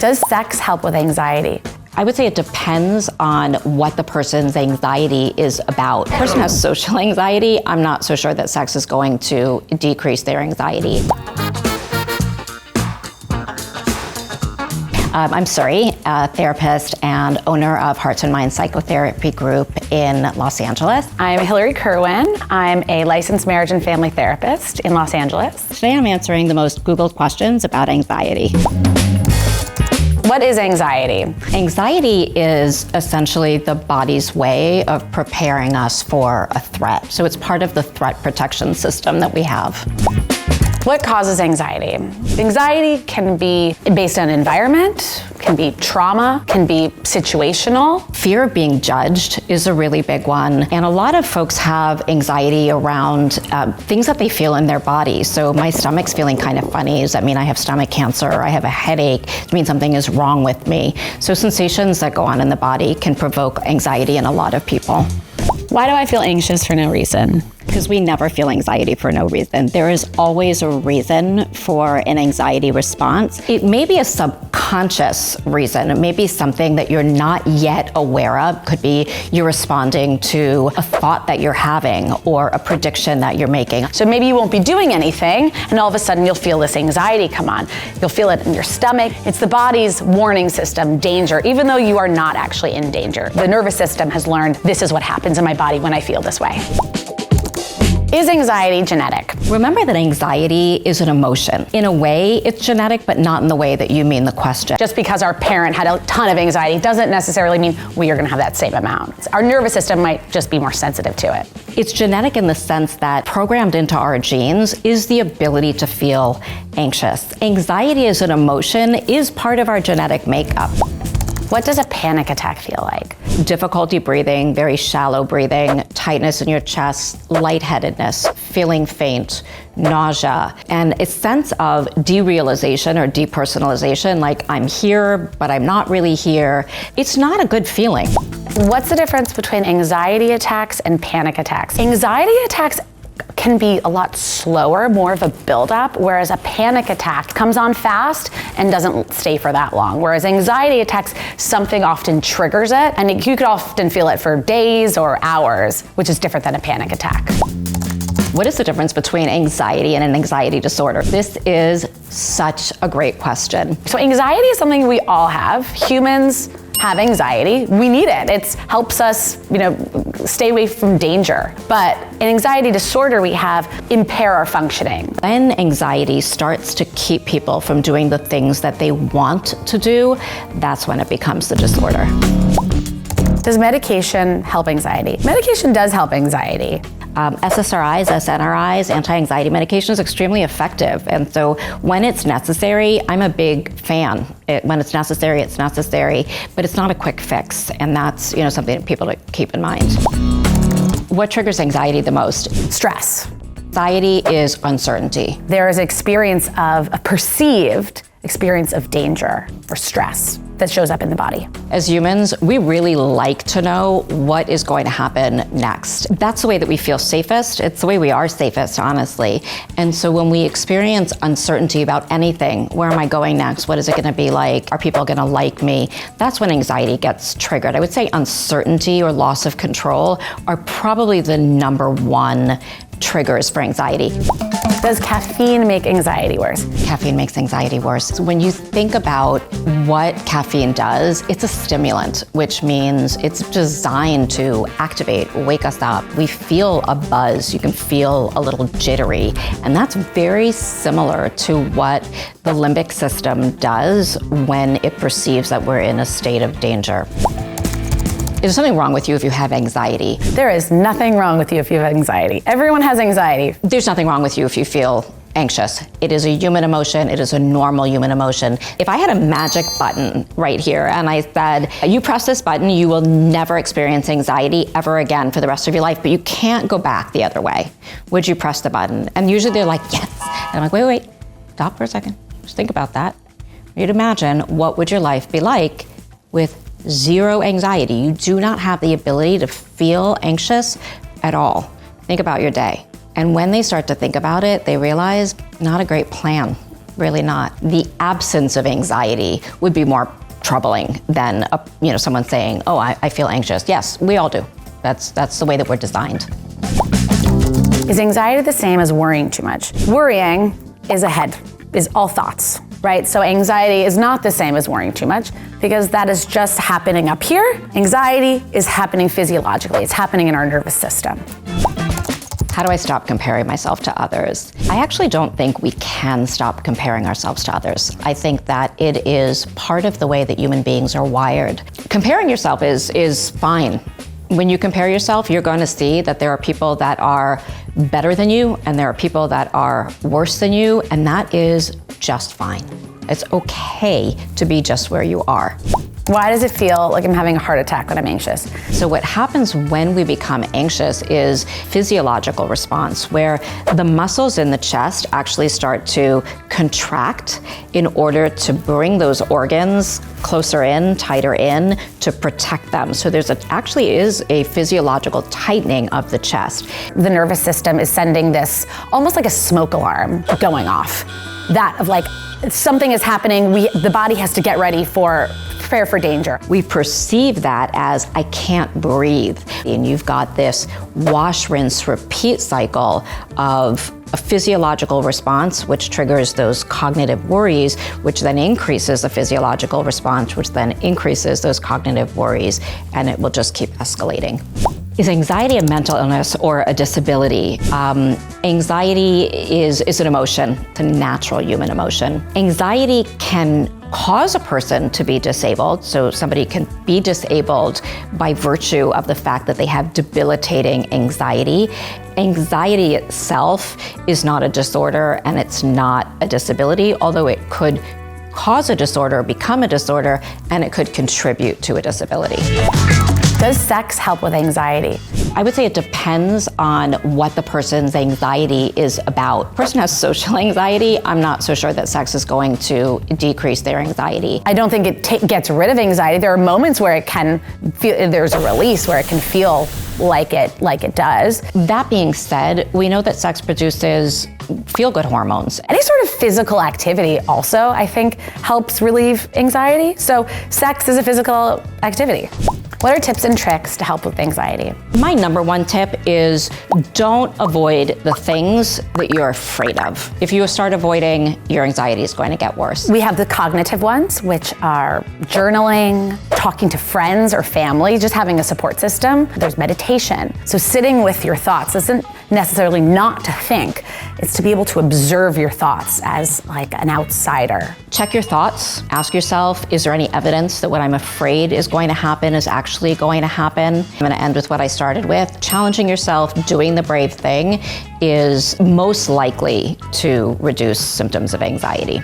Does sex help with anxiety? I would say it depends on what the person's anxiety is about. If a person has social anxiety, I'm not so sure that sex is going to decrease their anxiety. I'm Suri, a therapist and owner of Hearts and Minds Psychotherapy Group in Los Angeles. I'm Hilary Curwen. I'm a licensed marriage and family therapist in Los Angeles. Today I'm answering the most Googled questions about anxiety. What is anxiety? Anxiety is essentially the body's way of preparing us for a threat. So it's part of the threat protection system that we have. What causes anxiety? Anxiety can be based on environment, can be trauma, can be situational. Fear of being judged is a really big one. And a lot of folks have anxiety around things that they feel in their body. So my stomach's feeling kind of funny. Does that mean I have stomach cancer? I have a headache? Does it mean something is wrong with me? So sensations that go on in the body can provoke anxiety in a lot of people. Why do I feel anxious for no reason? Because we never feel anxiety for no reason. There is always a reason for an anxiety response. It may be a subconscious reason. It may be something that you're not yet aware of. Could be you're responding to a thought that you're having or a prediction that you're making. So maybe you won't be doing anything, and all of a sudden you'll feel this anxiety come on. You'll feel it in your stomach. It's the body's warning system, danger, even though you are not actually in danger. The nervous system has learned this is what happens in my body when I feel this way. Is anxiety genetic? Remember that anxiety is an emotion. In a way, it's genetic, but not in the way that you mean the question. Just because our parent had a ton of anxiety doesn't necessarily mean we are going to have that same amount. Our nervous system might just be more sensitive to it. It's genetic in the sense that programmed into our genes is the ability to feel anxious. Anxiety as an emotion is part of our genetic makeup. What does a panic attack feel like? Difficulty breathing, very shallow breathing, tightness in your chest, lightheadedness, feeling faint, nausea, and a sense of derealization or depersonalization, like I'm here, but I'm not really here. It's not a good feeling. What's the difference between anxiety attacks and panic attacks? Anxiety attacks can be a lot slower, more of a buildup, whereas a panic attack comes on fast and doesn't stay for that long. Whereas anxiety attacks, something often triggers it, and you could often feel it for days or hours, which is different than a panic attack. What is the difference between anxiety and an anxiety disorder? This is such a great question. So anxiety is something we all have. Humans have anxiety. We need it. It helps us, stay away from danger. But an anxiety disorder we have impair our functioning. When anxiety starts to keep people from doing the things that they want to do, that's when it becomes the disorder. Does medication help anxiety? Medication does help anxiety. SSRIs, SNRIs, anti-anxiety medication is extremely effective. And so when it's necessary, I'm a big fan. When it's necessary, but it's not a quick fix. And that's, something that people to keep in mind. What triggers anxiety the most? Stress. Anxiety is uncertainty. There is a perceived experience of danger or stress that shows up in the body. As humans, we really like to know what is going to happen next. That's the way that we feel safest. It's the way we are safest, honestly. And so when we experience uncertainty about anything, where am I going next? What is it going to be like? Are people going to like me? That's when anxiety gets triggered. I would say uncertainty or loss of control are probably the number one triggers for anxiety. Does caffeine make anxiety worse? Caffeine makes anxiety worse. When you think about what caffeine does, it's a stimulant, which means it's designed to activate, wake us up. We feel a buzz. You can feel a little jittery. And that's very similar to what the limbic system does when it perceives that we're in a state of danger. Is there something wrong with you if you have anxiety? There is nothing wrong with you if you have anxiety. Everyone has anxiety. There's nothing wrong with you if you feel anxious. It is a human emotion. It is a normal human emotion. If I had a magic button right here and I said, you press this button, you will never experience anxiety ever again for the rest of your life, but you can't go back the other way. Would you press the button? And usually they're like, yes. And I'm like, wait, stop for a second. Just think about that. You'd imagine, what would your life be like with zero anxiety? You do not have the ability to feel anxious at all. Think about your day. And when they start to think about it, they realize, not a great plan. really not. The absence of anxiety would be more troubling than someone saying, oh, I feel anxious. Yes, we all do. That's the way that we're designed. Is anxiety the same as worrying too much? Worrying is all thoughts, right? So anxiety is not the same as worrying too much because that is just happening up here. Anxiety is happening physiologically. It's happening in our nervous system. How do I stop comparing myself to others? I actually don't think we can stop comparing ourselves to others. I think that it is part of the way that human beings are wired. Comparing yourself is fine. When you compare yourself, you're going to see that there are people that are better than you and there are people that are worse than you, and that is just fine. It's okay to be just where you are. Why does it feel like I'm having a heart attack when I'm anxious? So what happens when we become anxious is physiological response, where the muscles in the chest actually start to contract in order to bring those organs closer in, tighter in, to protect them. So actually is a physiological tightening of the chest. The nervous system is sending this almost like a smoke alarm going off. That of like, something is happening, the body has to get ready prepare for danger. We perceive that as I can't breathe. And you've got this wash, rinse, repeat cycle of a physiological response, which triggers those cognitive worries, which then increases the physiological response, which then increases those cognitive worries, and it will just keep escalating. Is anxiety a mental illness or a disability? Anxiety is an emotion, it's a natural human emotion. Anxiety can cause a person to be disabled, so somebody can be disabled by virtue of the fact that they have debilitating anxiety. Anxiety itself is not a disorder and it's not a disability, although it could cause a disorder, become a disorder, and it could contribute to a disability. Does sex help with anxiety? I would say it depends on what the person's anxiety is about. The person has social anxiety, I'm not so sure that sex is going to decrease their anxiety. I don't think it gets rid of anxiety. There are moments where it can feel, there's a release where it can feel like it does. That being said, we know that sex produces feel-good hormones. Any sort of physical activity also, I think, helps relieve anxiety. So sex is a physical activity. What are tips and tricks to help with anxiety? My number one tip is don't avoid the things that you're afraid of. If you start avoiding, your anxiety is going to get worse. We have the cognitive ones, which are journaling, talking to friends or family, just having a support system. There's meditation. So sitting with your thoughts isn't necessarily not to think, it's to be able to observe your thoughts as like an outsider. Check your thoughts. Ask yourself, is there any evidence that what I'm afraid is going to happen is actually going to happen? I'm going to end with what I started with. Challenging yourself, doing the brave thing is most likely to reduce symptoms of anxiety.